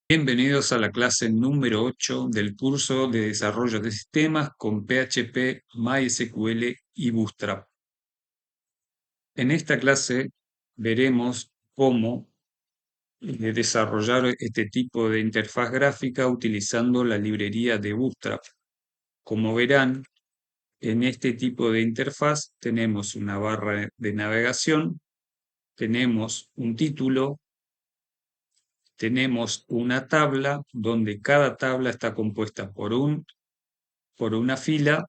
Bienvenidos a la clase número 8 del curso de desarrollo de sistemas con PHP, MySQL y Bootstrap. En esta clase veremos cómo desarrollar este tipo de interfaz gráfica utilizando la librería de Bootstrap. Como verán, en este tipo de interfaz tenemos una barra de navegación, tenemos un título, tenemos una tabla donde cada tabla está compuesta por una fila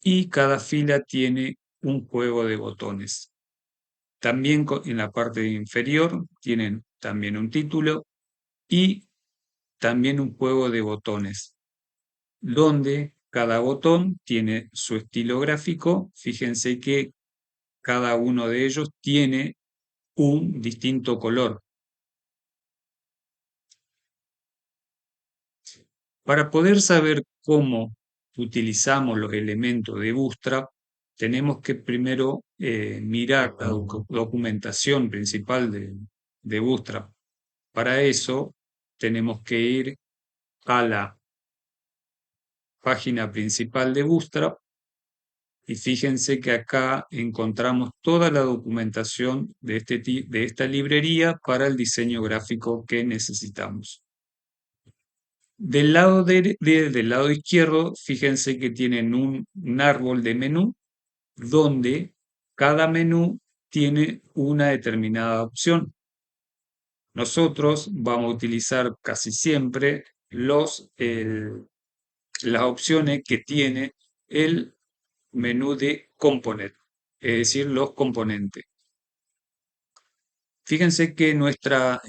y cada fila tiene un juego de botones. También en la parte inferior tienen también un título y también un juego de botones, donde cada botón tiene su estilo gráfico. Fíjense que cada uno de ellos tiene un distinto color. Para poder saber cómo utilizamos los elementos de Bootstrap, tenemos que primero mirar la documentación principal de Bootstrap. Para eso tenemos que ir a la página principal de Bootstrap y fíjense que acá encontramos toda la documentación de esta librería para el diseño gráfico que necesitamos. Del lado izquierdo, fíjense que tienen un árbol de menú donde cada menú tiene una determinada opción. Nosotros vamos a utilizar casi siempre las opciones que tiene el menú de component, es decir, los componentes. Fíjense que nuestra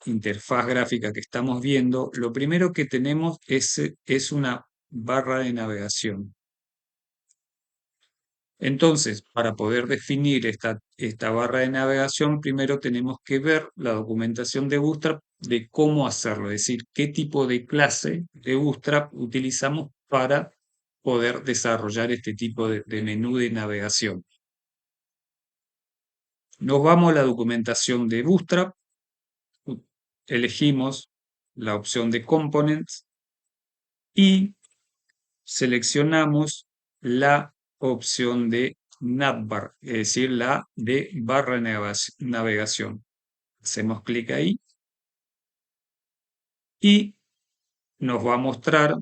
interfaz gráfica que estamos viendo, lo primero que tenemos es una barra de navegación. Entonces, para poder definir esta barra de navegación, primero tenemos que ver la documentación de Bootstrap de cómo hacerlo, es decir, qué tipo de clase de Bootstrap utilizamos para poder desarrollar este tipo de menú de navegación. Nos vamos a la documentación de Bootstrap, elegimos la opción de Components y seleccionamos la opción de navbar, es decir, la de barra de navegación. Hacemos clic ahí y nos va a mostrar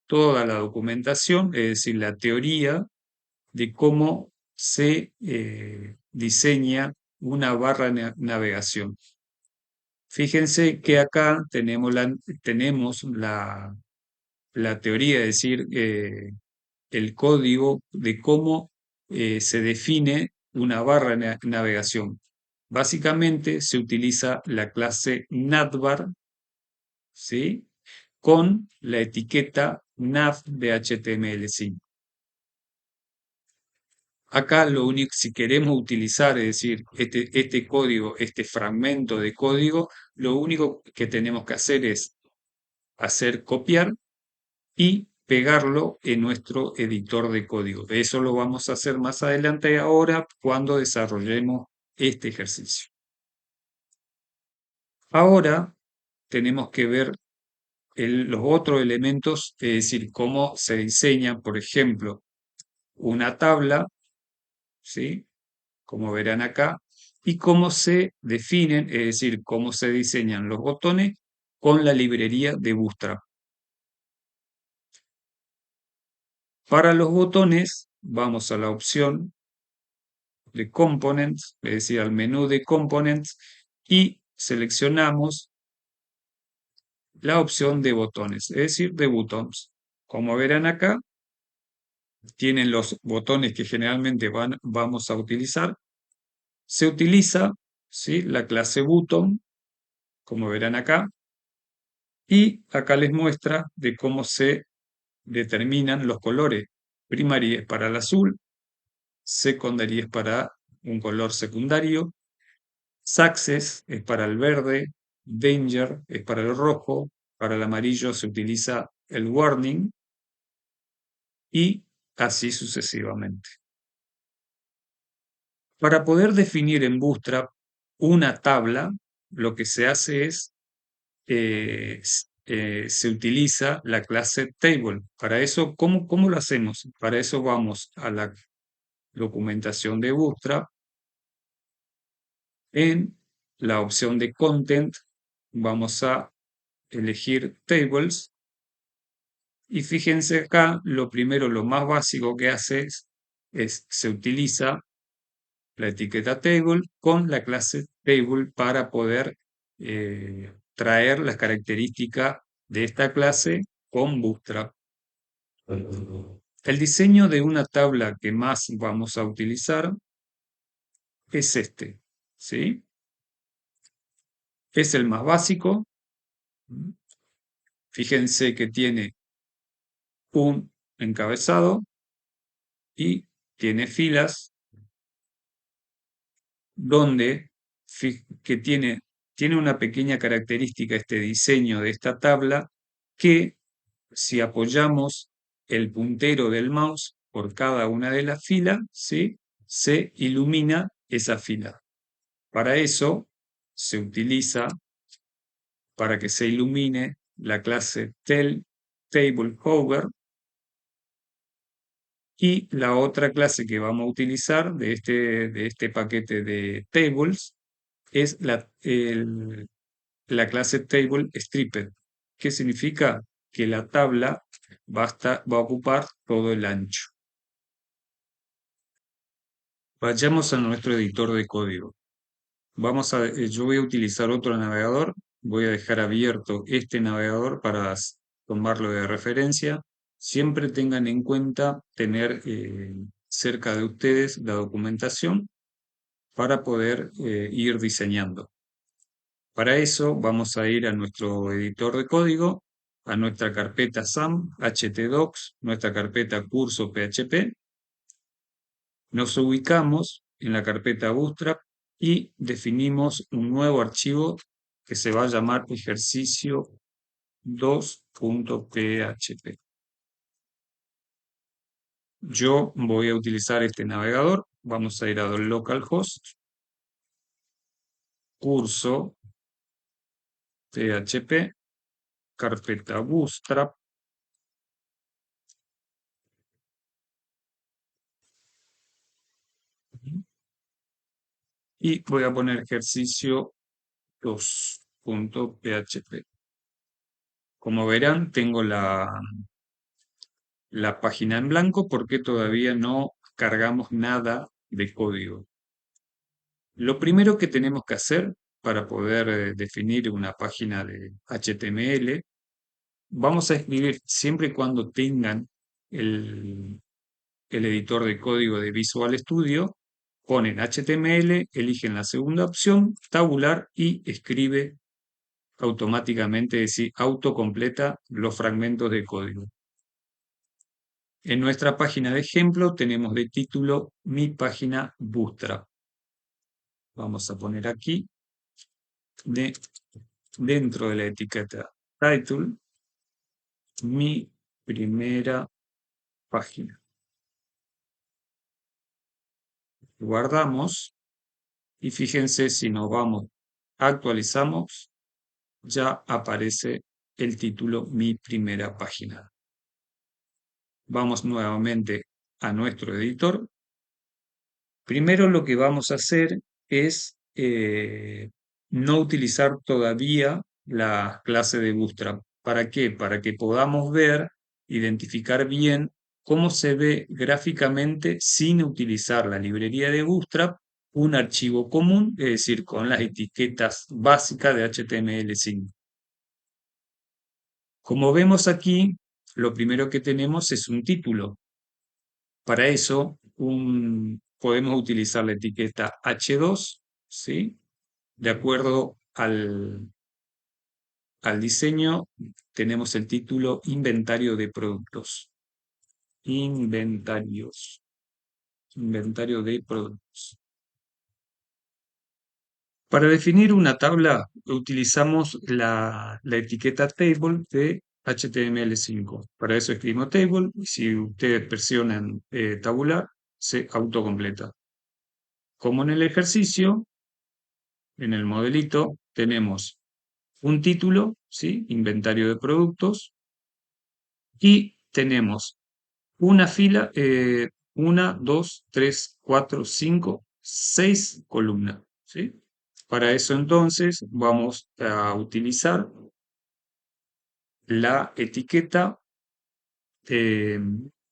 toda la documentación, es decir, la teoría de cómo se diseña una barra de navegación. Fíjense que acá tenemos la teoría, es decir, el código de cómo se define una barra de navegación. Básicamente se utiliza la clase navbar, ¿sí?, con la etiqueta nav de HTML5. Acá lo único, si queremos utilizar, es decir, este código, este fragmento de código, lo único que tenemos que hacer es hacer copiar y pegarlo en nuestro editor de código. Eso lo vamos a hacer más adelante ahora cuando desarrollemos este ejercicio. Ahora tenemos que ver los otros elementos, es decir, cómo se diseña, por ejemplo, una tabla, ¿sí?, como verán acá, y cómo se definen, es decir, cómo se diseñan los botones con la librería de Bootstrap. Para los botones, vamos a la opción de Components, es decir, al menú de Components, y seleccionamos la opción de botones, es decir, de Buttons. Como verán acá, tienen los botones que generalmente vamos a utilizar. Se utiliza, ¿sí?, la clase Button, como verán acá, y acá les muestra de cómo se determinan los colores. Primary es para el azul, secondary es para un color secundario, success es para el verde, danger es para el rojo, para el amarillo se utiliza el warning y así sucesivamente. Para poder definir en Bootstrap una tabla, lo que se hace es se utiliza la clase table. Para eso, ¿cómo lo hacemos? Para eso vamos a la documentación de Bootstrap. En la opción de Content vamos a elegir Tables y fíjense acá, lo primero, lo más básico que hace se utiliza la etiqueta Table con la clase Table para poder traer las características de esta clase con Bootstrap. El diseño de una tabla que más vamos a utilizar es este, ¿sí? Es el más básico. Fíjense que tiene un encabezado y tiene filas donde que tiene una pequeña característica este diseño de esta tabla que si apoyamos el puntero del mouse por cada una de las filas, ¿sí? Se ilumina esa fila. Para eso se utiliza, para que se ilumine, la clase Table Hover. Y la otra clase que vamos a utilizar de este paquete de tables es la clase Table Stripped, que significa que la tabla va a ocupar todo el ancho. Vayamos a nuestro editor de código. Yo voy a utilizar otro navegador, voy a dejar abierto este navegador para tomarlo de referencia. Siempre tengan en cuenta tener cerca de ustedes la documentación para poder ir diseñando. Para eso vamos a ir a nuestro editor de código, a nuestra carpeta SAM, htdocs, nuestra carpeta curso PHP. Nos ubicamos en la carpeta Bootstrap y definimos un nuevo archivo que se va a llamar ejercicio 2.php. Yo voy a utilizar este navegador. Vamos a ir a localhost, curso PHP, carpeta Bootstrap. Y voy a poner ejercicio 2.php. Como verán, tengo la página en blanco porque todavía no cargamos nada de código. Lo primero que tenemos que hacer para poder definir una página de HTML, vamos a escribir siempre y cuando tengan el editor de código de Visual Studio, ponen HTML, eligen la segunda opción, tabular y escribe automáticamente, es decir, autocompleta los fragmentos de código. En nuestra página de ejemplo tenemos de título Mi página Bootstrap. Vamos a poner aquí, dentro de la etiqueta title, mi primera página. Guardamos y fíjense si nos vamos, actualizamos, ya aparece el título Mi primera página. Vamos nuevamente a nuestro editor. Primero lo que vamos a hacer es no utilizar todavía la clase de Bootstrap. ¿Para qué? Para que podamos ver, identificar bien cómo se ve gráficamente sin utilizar la librería de Bootstrap un archivo común, es decir, con las etiquetas básicas de HTML5. Como vemos aquí, lo primero que tenemos es un título. Para eso podemos utilizar la etiqueta H2, ¿sí? De acuerdo al diseño, tenemos el título Inventario de productos. Inventarios. Inventario de productos. Para definir una tabla, utilizamos la etiqueta table de HTML5. Para eso escribimos table y si ustedes presionan tabular, se autocompleta. Como en el ejercicio, en el modelito, tenemos un título, ¿sí? Inventario de productos, y tenemos una fila, una, dos, tres, cuatro, cinco, seis columnas, ¿sí? Para eso entonces vamos a utilizar la etiqueta, eh,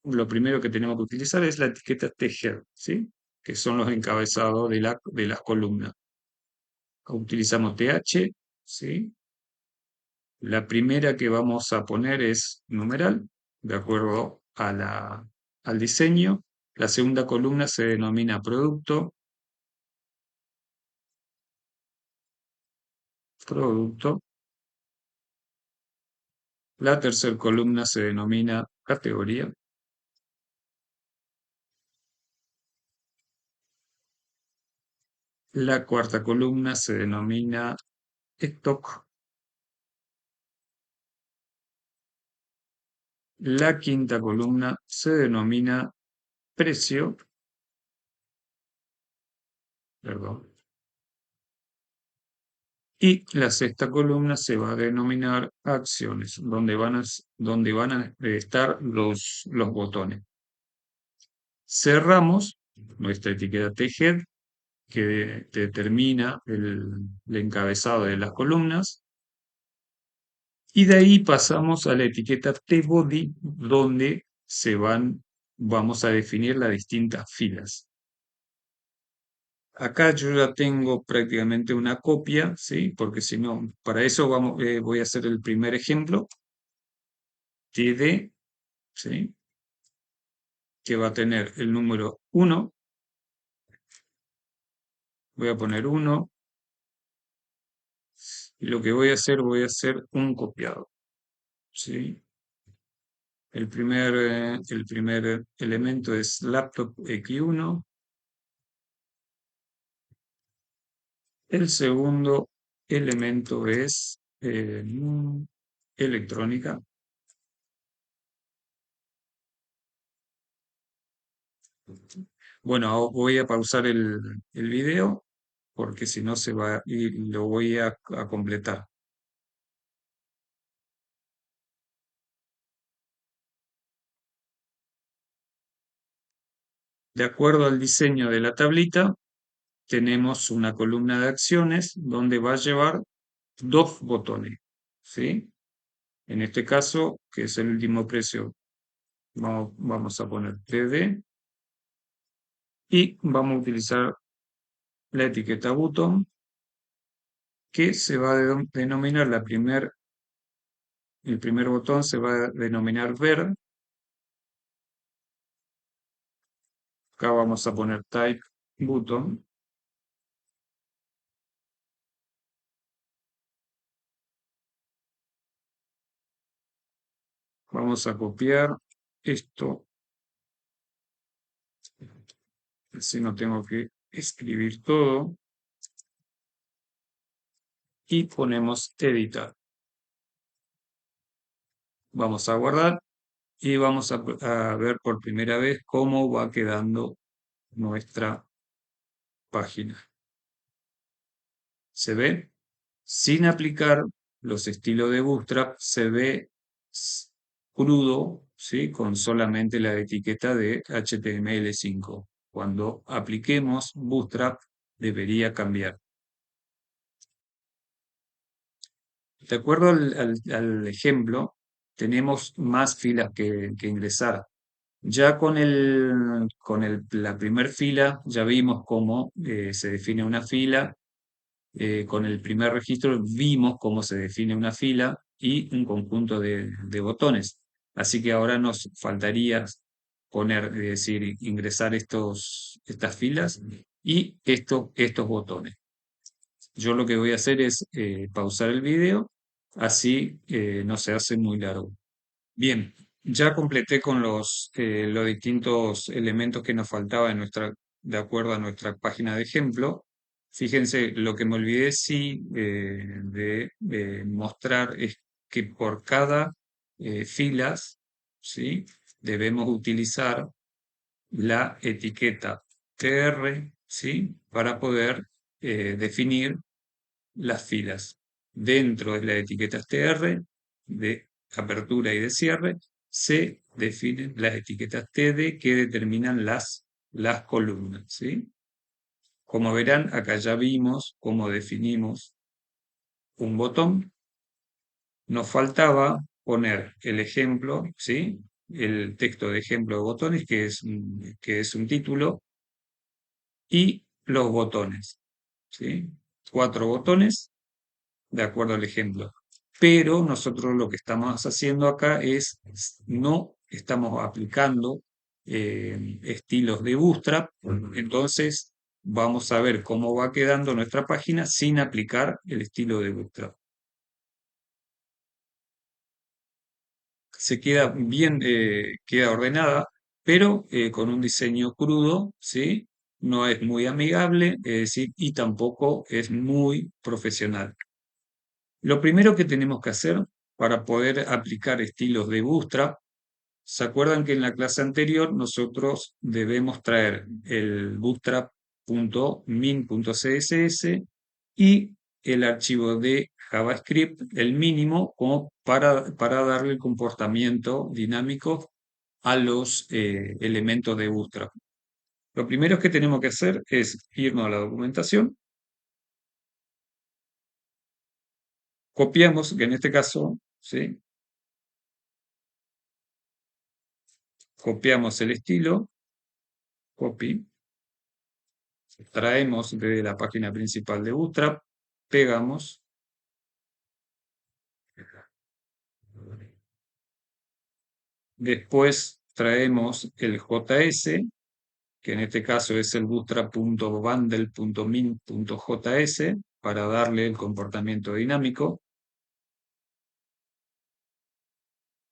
lo primero que tenemos que utilizar es la etiqueta tejer, ¿sí? Que son los encabezados de las columnas. Utilizamos TH, ¿sí? La primera que vamos a poner es numeral, de acuerdo al diseño. La segunda columna se denomina producto, producto. La tercera columna se denomina categoría. La cuarta columna se denomina stock. La quinta columna se denomina precio, perdón. Y la sexta columna se va a denominar acciones, donde van a estar los botones. Cerramos nuestra etiqueta TGED que determina el encabezado de las columnas y de ahí pasamos a la etiqueta T-Body donde vamos a definir las distintas filas. Acá yo ya tengo prácticamente una copia, ¿sí? Porque si no, para eso voy a hacer el primer ejemplo, TD, ¿sí? Que va a tener el número 1. Voy a poner 1 y lo que voy a hacer un copiado, ¿sí? El primer elemento es laptop X1. El segundo elemento es electrónica. Bueno, voy a pausar el video porque si no se va y lo voy a completar. De acuerdo al diseño de la tablita, tenemos una columna de acciones donde va a llevar dos botones, ¿sí? En este caso, que es el último precio, vamos a poner TD y vamos a utilizar la etiqueta button que se va a denominar el primer botón se va a denominar ver. Acá vamos a poner type button. Vamos a copiar esto, así no tengo que escribir todo. Y ponemos editar. Vamos a guardar y vamos a ver por primera vez cómo va quedando nuestra página. ¿Se ve? Sin aplicar los estilos de Bootstrap, se ve crudo, ¿sí? Con solamente la etiqueta de HTML5. Cuando apliquemos Bootstrap, debería cambiar. De acuerdo al ejemplo, tenemos más filas que ingresar. Ya la primer fila, ya vimos cómo se define una fila. Con el primer registro vimos cómo se define una fila y un conjunto de botones. Así que ahora nos faltaría es decir, ingresar estas filas y estos botones. Yo lo que voy a hacer es pausar el video, así no se hace muy largo. Bien, ya completé con los distintos elementos que nos faltaba de acuerdo a nuestra página de ejemplo. Fíjense, lo que me olvidé sí de mostrar es que por cada filas, ¿sí? Debemos utilizar la etiqueta TR, ¿sí? Para poder definir las filas. dentro de la etiqueta TR de apertura y de cierre, se definen las etiquetas TD que determinan las columnas, ¿sí? Como verán, acá ya vimos cómo definimos un botón. Nos faltaba poner el ejemplo, ¿sí? El texto de ejemplo de botones, que es un título, y los botones, ¿sí? 4 botones de acuerdo al ejemplo. Pero nosotros lo que estamos haciendo acá es, no estamos aplicando estilos de Bootstrap, entonces vamos a ver cómo va quedando nuestra página sin aplicar el estilo de Bootstrap. Se queda bien, queda ordenada, pero con un diseño crudo, ¿sí? No es muy amigable, es decir, y tampoco es muy profesional. Lo primero que tenemos que hacer para poder aplicar estilos de Bootstrap, ¿se acuerdan que en la clase anterior nosotros debemos traer el bootstrap.min.css y el archivo de JavaScript, el mínimo, como para darle el comportamiento dinámico a los elementos de Bootstrap? Lo primero que tenemos que hacer es irnos a la documentación, copiamos, que en este caso, ¿sí? Copiamos el estilo, copy, traemos desde la página principal de Bootstrap, pegamos, después traemos el JS, que en este caso es el bootstrap.bundle.min.js, para darle el comportamiento dinámico.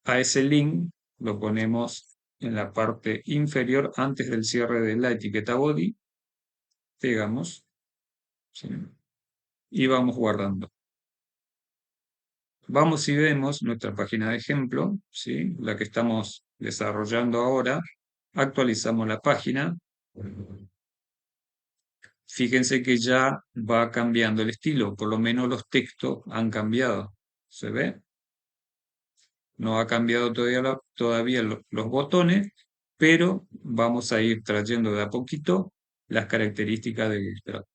A ese link lo ponemos en la parte inferior antes del cierre de la etiqueta body, pegamos, ¿sí? Y vamos guardando. Vamos y vemos nuestra página de ejemplo, ¿sí? La que estamos desarrollando ahora. Actualizamos la página. Fíjense que ya va cambiando el estilo, por lo menos los textos han cambiado. ¿Se ve? No ha cambiado todavía los botones, pero vamos a ir trayendo de a poquito las características de Bootstrap.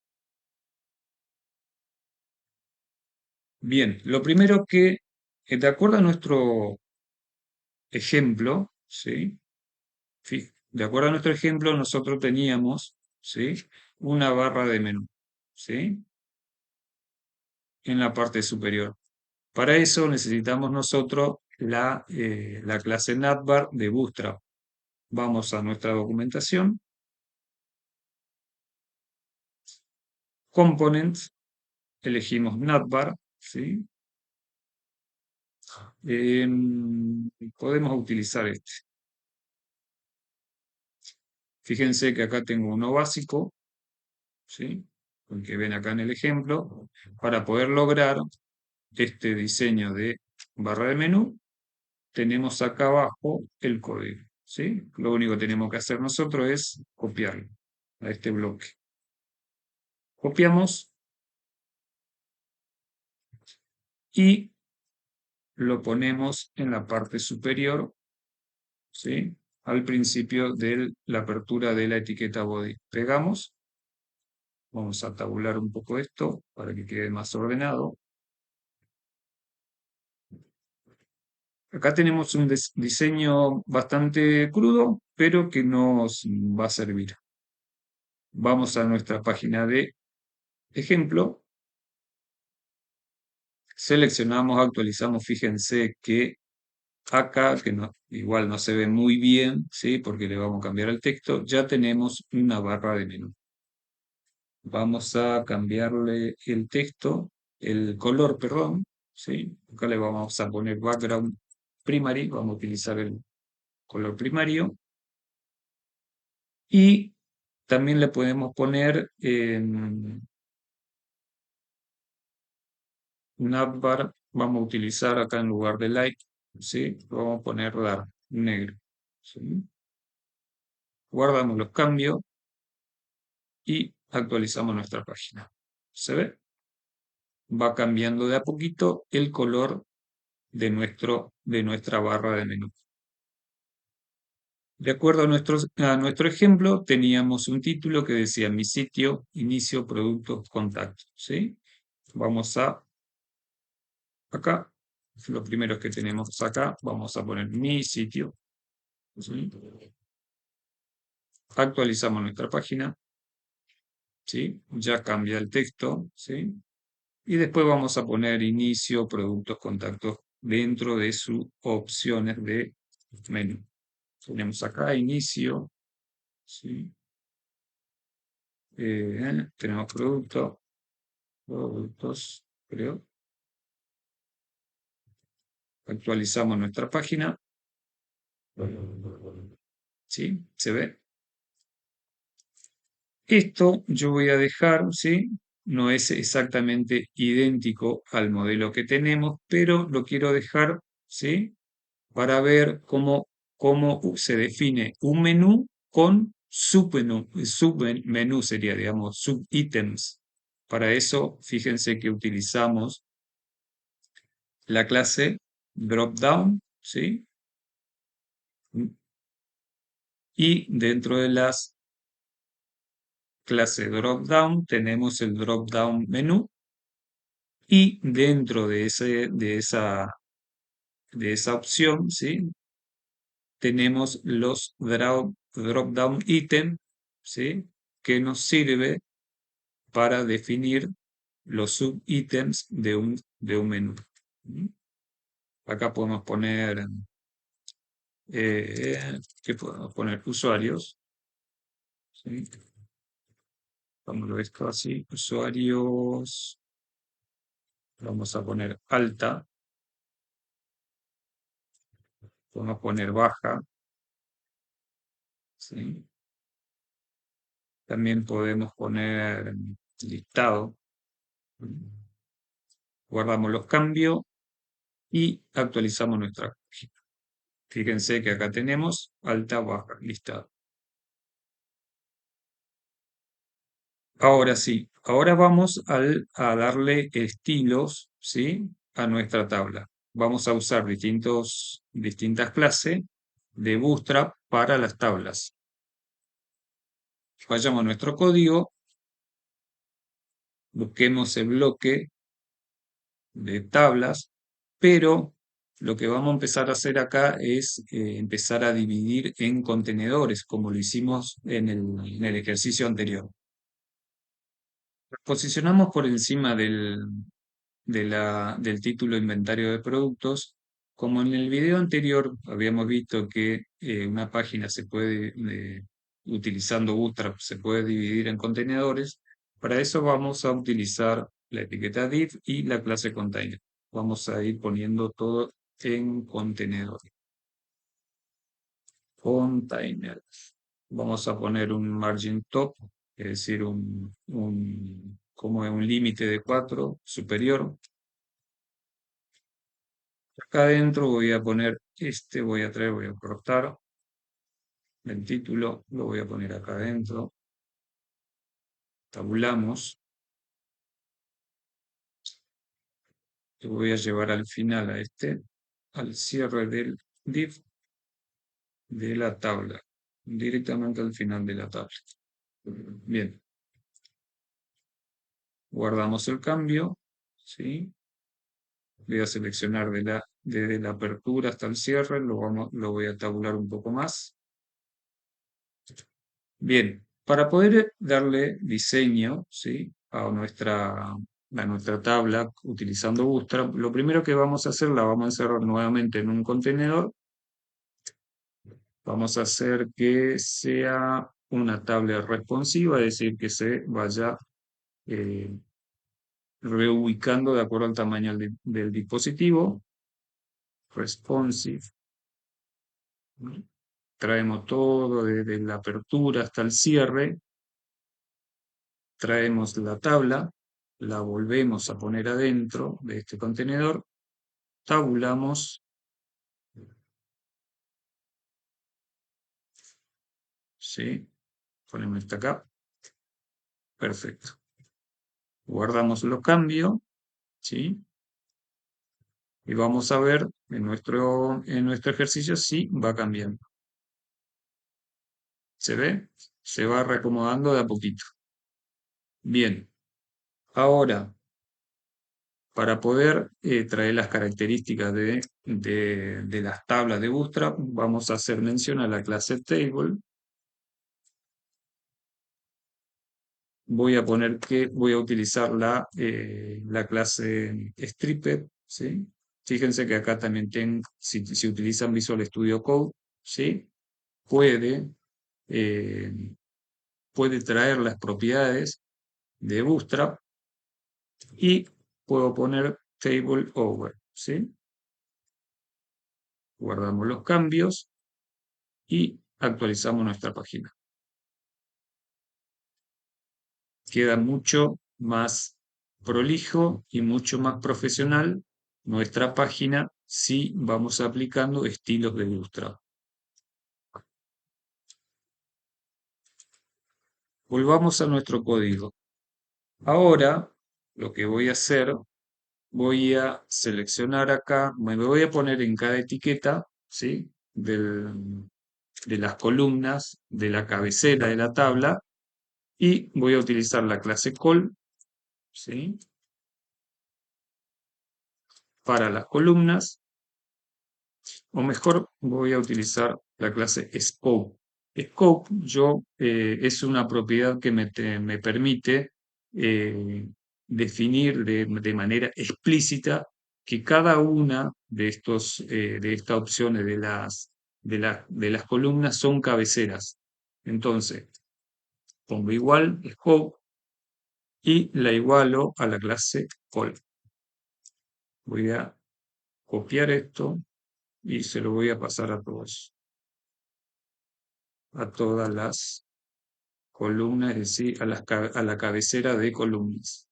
Bien, lo primero que, de acuerdo a nuestro ejemplo, ¿sí? De acuerdo a nuestro ejemplo, nosotros teníamos, ¿sí? Una barra de menú, ¿sí? En la parte superior. Para eso necesitamos nosotros la clase navbar de Bootstrap. Vamos a nuestra documentación, Components, elegimos navbar, ¿sí? Podemos utilizar este. Fíjense que acá tengo uno básico, ¿sí? El que ven acá en el ejemplo, para poder lograr este diseño de barra de menú, tenemos acá abajo el código, ¿sí? Lo único que tenemos que hacer nosotros es copiarlo a este bloque. Copiamos y lo ponemos en la parte superior, ¿sí? Al principio de la apertura de la etiqueta body. Pegamos, vamos a tabular un poco esto para que quede más ordenado. Acá tenemos un diseño bastante crudo, pero que nos va a servir. Vamos a nuestra página de ejemplo, seleccionamos, actualizamos, fíjense que acá, que no, igual no se ve muy bien, ¿sí? Porque le vamos a cambiar el texto, ya tenemos una barra de menú. Vamos a cambiarle el texto, el color, perdón, ¿sí? Acá le vamos a poner background primary, vamos a utilizar el color primario. Y también le podemos poner navbar, vamos a utilizar acá en lugar de light, ¿sí? Vamos a poner dark, negro, ¿sí? Guardamos los cambios y actualizamos nuestra página. ¿Se ve? va cambiando de a poquito el color de nuestra barra de menú. De acuerdo a nuestro ejemplo, teníamos un título que decía mi sitio, inicio, productos, contactos, ¿sí? Vamos a acá, lo primero que tenemos acá, vamos a poner mi sitio, ¿sí? Actualizamos nuestra página, ¿sí? Ya cambia el texto, ¿sí? Y después vamos a poner inicio, productos, contactos dentro de sus opciones de menú. Tenemos acá inicio, ¿sí? Tenemos productos, creo. Actualizamos nuestra página, ¿sí? ¿Se ve? Esto yo voy a dejar, ¿sí? No es exactamente idéntico al modelo que tenemos, pero lo quiero dejar, ¿sí? Para ver cómo se define un menú con submenú sería, digamos, subítems. Para eso, fíjense que utilizamos la clase dropdown, ¿sí? Y dentro de las clase dropdown tenemos el dropdown menú y dentro de esa opción, ¿sí? Tenemos los dropdown item, ¿sí? Que nos sirve para definir los subítems de un menú. Acá podemos poner, ¿qué podemos poner? Usuarios, ¿sí? Vamos a esto así, usuarios, vamos a poner alta, podemos poner baja, ¿sí? También podemos poner listado, guardamos los cambios y actualizamos nuestra página. Fíjense que acá tenemos alta, baja, listado. Ahora sí, ahora vamos a darle estilos, ¿sí? A nuestra tabla. Vamos a usar distintas clases de Bootstrap para las tablas. Vayamos a nuestro código, busquemos el bloque de tablas, pero lo que vamos a empezar a hacer acá es empezar a dividir en contenedores, como lo hicimos en el ejercicio anterior. Posicionamos por encima del título inventario de productos. Como en el video anterior habíamos visto que una página se puede, utilizando Bootstrap, se puede dividir en contenedores, para eso vamos a utilizar la etiqueta div y la clase container. Vamos a ir poniendo todo en contenedor. Container. Vamos a poner un margin top, es decir, como un límite de 4 superior. Acá adentro voy a poner voy a traer, voy a cortar el título, lo voy a poner acá adentro. Tabulamos. Lo voy a llevar al final al cierre del div de la tabla, directamente al final de la tabla. Bien, guardamos el cambio, ¿sí? Voy a seleccionar desde la apertura hasta el cierre, lo voy a tabular un poco más. Bien, para poder darle diseño, ¿sí? a nuestra tabla utilizando Bootstrap, lo primero que vamos a hacer, la vamos a encerrar nuevamente en un contenedor. Vamos a hacer que sea una tabla responsiva, es decir, que se vaya eh, reubicando de acuerdo al tamaño del dispositivo. Responsive. ¿No? Traemos todo desde la apertura hasta el cierre. Traemos la tabla, la volvemos a poner adentro de este contenedor, tabulamos, ¿sí? Ponemos esta acá, perfecto. Guardamos los cambios ¿sí? Y vamos a ver en nuestro ejercicio si va cambiando. ¿Se ve? Se va reacomodando de a poquito. Bien, ahora, para poder traer las características de las tablas de Bootstrap, vamos a hacer mención a la clase Table. Voy a poner que voy a utilizar la clase Stripped, ¿sí? Fíjense que acá también si utilizan Visual Studio Code, ¿sí? Puede, eh, puede traer las propiedades de Bootstrap y puedo poner Table Over, ¿sí? Guardamos los cambios y actualizamos nuestra página. Queda mucho más prolijo y mucho más profesional nuestra página si vamos aplicando estilos de Bootstrap. Volvamos a nuestro código. Ahora lo que voy a hacer, voy a seleccionar acá, me voy a poner en cada etiqueta, ¿sí? De las columnas de la cabecera de la tabla y voy a utilizar la clase col, ¿sí? Para las columnas, o mejor voy a utilizar la clase scope. Scope es una propiedad que me permite eh, definir de manera explícita que cada una de estas opciones de las columnas son cabeceras. Entonces, pongo igual scope y la igualo a la clase col. Voy a copiar esto y se lo voy a pasar a todas las columnas, es decir, a la cabecera de columnas.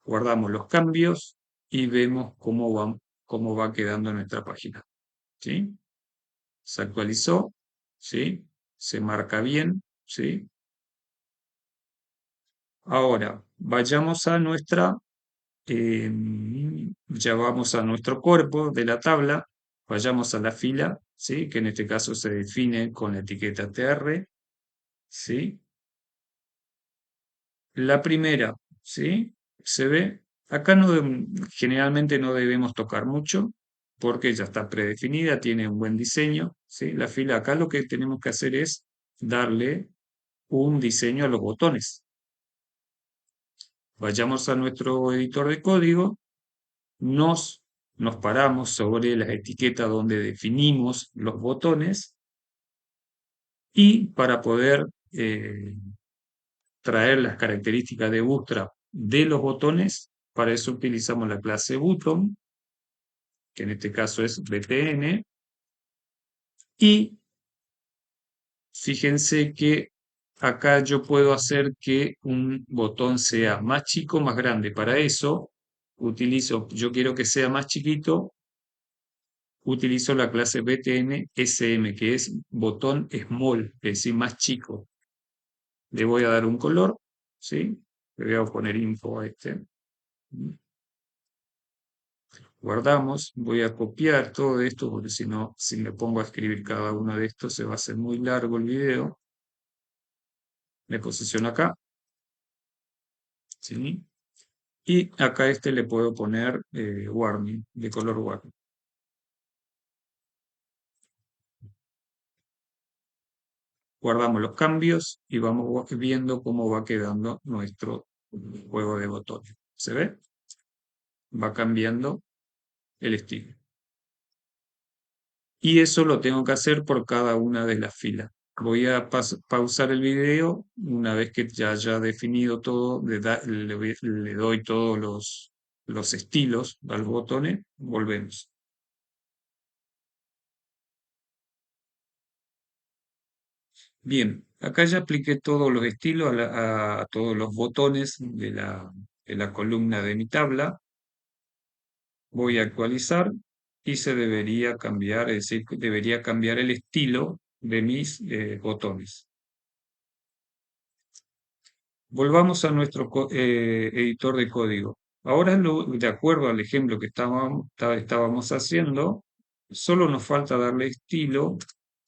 Guardamos los cambios y vemos cómo va quedando nuestra página. ¿Sí? Se actualizó, ¿sí? Se marca bien, ¿sí? Ahora, vayamos a ya vamos a nuestro cuerpo de la tabla, vayamos a la fila, ¿sí? Que en este caso se define con la etiqueta TR, ¿sí? La primera, ¿sí? Se ve. Acá generalmente no debemos tocar mucho porque ya está predefinida, tiene un buen diseño, ¿sí? La fila acá lo que tenemos que hacer es darle un diseño a los botones. Vayamos a nuestro editor de código, nos, nos paramos sobre las etiquetas donde definimos los botones y para poder traer las características de Bootstrap de los botones. Para eso utilizamos la clase button, que en este caso es btn, y fíjense que acá yo puedo hacer que un botón sea más chico o más grande. Para eso yo quiero que sea más chiquito, utilizo la clase btn sm, que es botón small, es decir, más chico. Le voy a dar un color, ¿sí? Le voy a poner info a este. Guardamos, voy a copiar todo esto porque si no, si me pongo a escribir cada uno de estos se va a hacer muy largo el video. Me posiciono acá, ¿sí? Y acá le puedo poner warning, de color warning. Guardamos los cambios y vamos viendo cómo va quedando nuestro juego de botones. ¿Se ve? Va cambiando el estilo. Y eso lo tengo que hacer por cada una de las filas. Voy a pausar el video una vez que ya haya definido todo, le doy todos los estilos a los botones, volvemos. Bien, acá ya apliqué todos los estilos a todos los botones de la columna de mi tabla. Voy a actualizar y se debería cambiar, es decir, debería cambiar el estilo de mis botones. Volvamos a nuestro editor de código. Ahora, de acuerdo al ejemplo que estábamos haciendo, solo nos falta darle estilo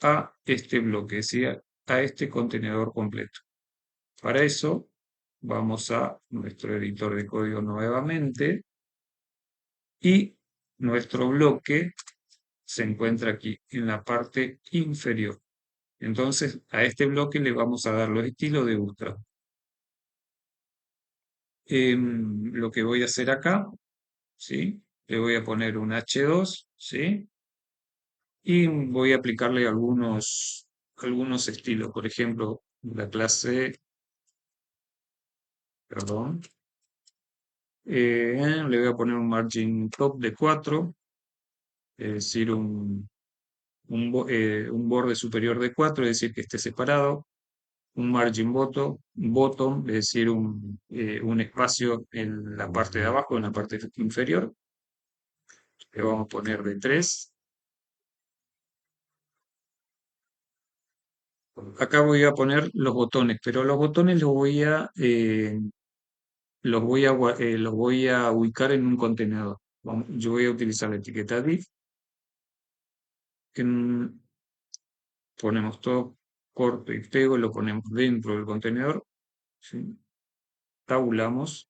a este bloque, es decir, a este contenedor completo. Para eso, vamos a nuestro editor de código nuevamente y nuestro bloque se encuentra aquí en la parte inferior. Entonces, a este bloque le vamos a dar los estilos de Bootstrap. Lo que voy a hacer acá, ¿sí? Le voy a poner un H2, ¿sí? Y voy a aplicarle algunos estilos. Por ejemplo, la clase, perdón, le voy a poner un margin top de 4, es decir, un borde superior de 4, es decir, que esté separado. Un margin bottom, es decir, un espacio en la parte de abajo, en la parte inferior. Le vamos a poner de 3. Acá voy a poner los botones, pero los botones los voy a ubicar en un contenedor. Yo voy a utilizar la etiqueta div. Ponemos todo corto y pego, lo ponemos dentro del contenedor. ¿Sí? Tabulamos.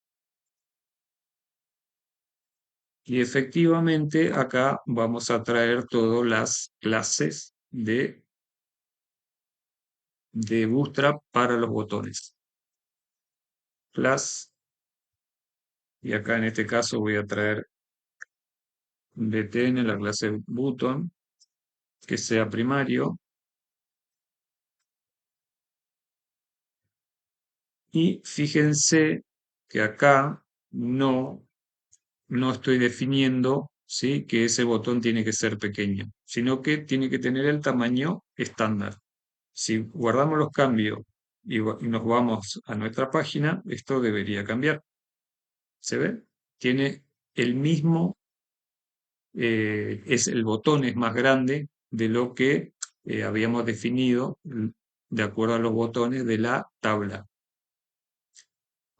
Y efectivamente acá vamos a traer todas las clases de Bootstrap para los botones. Class. Y acá en este caso voy a traer btn, la clase button, que sea primario. Y fíjense que acá no estoy definiendo, ¿sí?, que ese botón tiene que ser pequeño, sino que tiene que tener el tamaño estándar. Si guardamos los cambios y nos vamos a nuestra página, esto debería cambiar. ¿Se ve? Tiene el mismo, el botón es más grande de lo que habíamos definido de acuerdo a los botones de la tabla.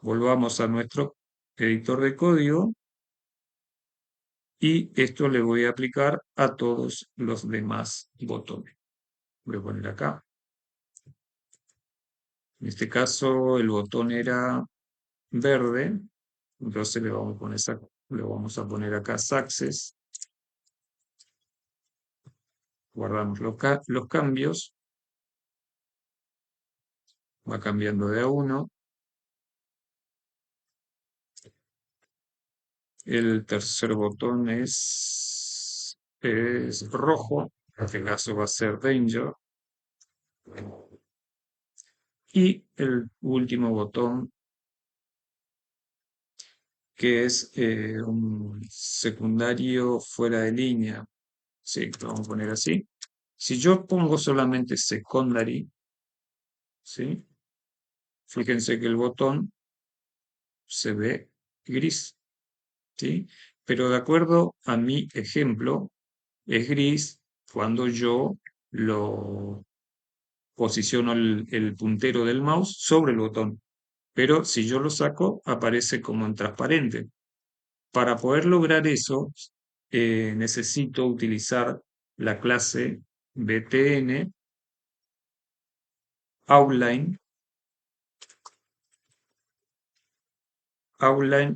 Volvamos a nuestro editor de código y esto le voy a aplicar a todos los demás botones. Voy a poner acá. En este caso el botón era verde, entonces le vamos a poner acá Success. Guardamos los cambios. Va cambiando de a uno. El tercer botón es rojo. En este caso va a ser Danger. Y el último botón, que es un secundario fuera de línea. Sí, lo vamos a poner así. Si yo pongo solamente secondary, ¿sí?, fíjense que el botón se ve gris, ¿sí? Pero de acuerdo a mi ejemplo, es gris cuando yo lo posiciono el puntero del mouse sobre el botón. Pero si yo lo saco, aparece como en transparente. Para poder lograr eso, necesito utilizar la clase btn outline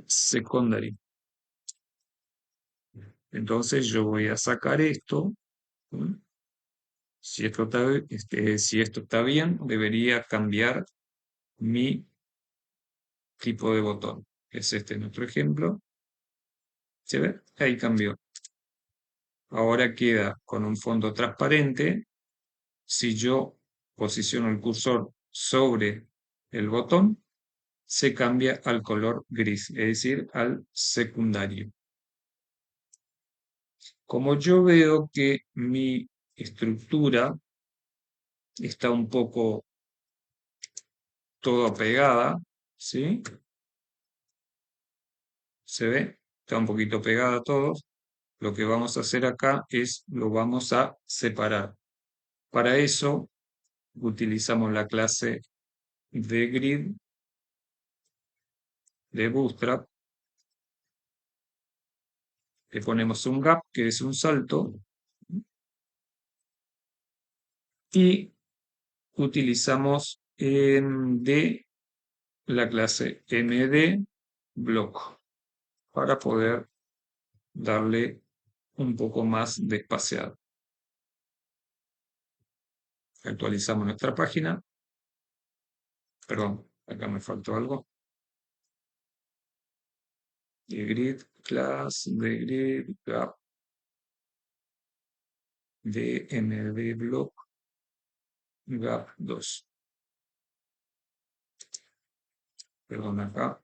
secondary. Entonces yo voy a sacar esto. ¿Sí? Si esto está bien, debería cambiar mi tipo de botón. Es este nuestro ejemplo. ¿Se ve? Ahí cambió. Ahora queda con un fondo transparente. Si yo posiciono el cursor sobre el botón, se cambia al color gris, es decir, al secundario. Como yo veo que mi estructura está un poco toda pegada, ¿sí? ¿Se ve? Está un poquito pegada a todos. Lo que vamos a hacer acá es lo vamos a separar. Para eso utilizamos la clase de grid de Bootstrap, le ponemos un gap, que es un salto, y utilizamos de la clase md_block para poder darle un poco más de espaciado. Actualizamos nuestra página. Perdón, acá me faltó algo. De grid, class, de grid, gap, de md_block, gap 2. Perdón, acá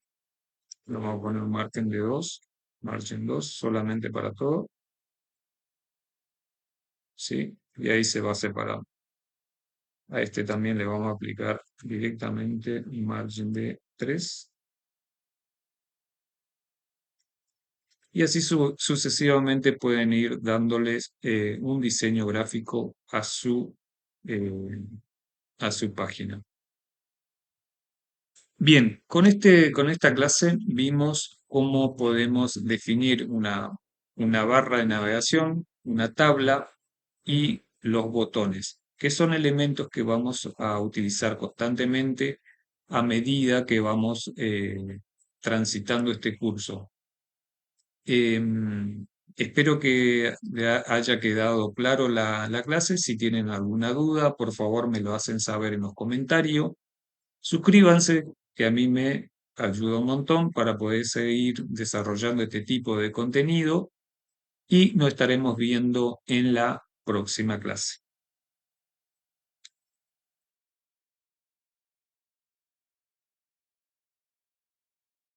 lo vamos a poner un margen de 2, margen 2, solamente para todo. ¿Sí? Y ahí se va separando. A este también le vamos a aplicar directamente un margen de 3. Y así sucesivamente pueden ir dándoles un diseño gráfico eh, a su página. Bien, con esta clase vimos cómo podemos definir una barra de navegación, una tabla y los botones, que son elementos que vamos a utilizar constantemente a medida que vamos transitando este curso. Espero que haya quedado claro la clase. Si tienen alguna duda, por favor me lo hacen saber en los comentarios. Suscríbanse, que a mí me ayuda un montón para poder seguir desarrollando este tipo de contenido y nos estaremos viendo en la próxima clase.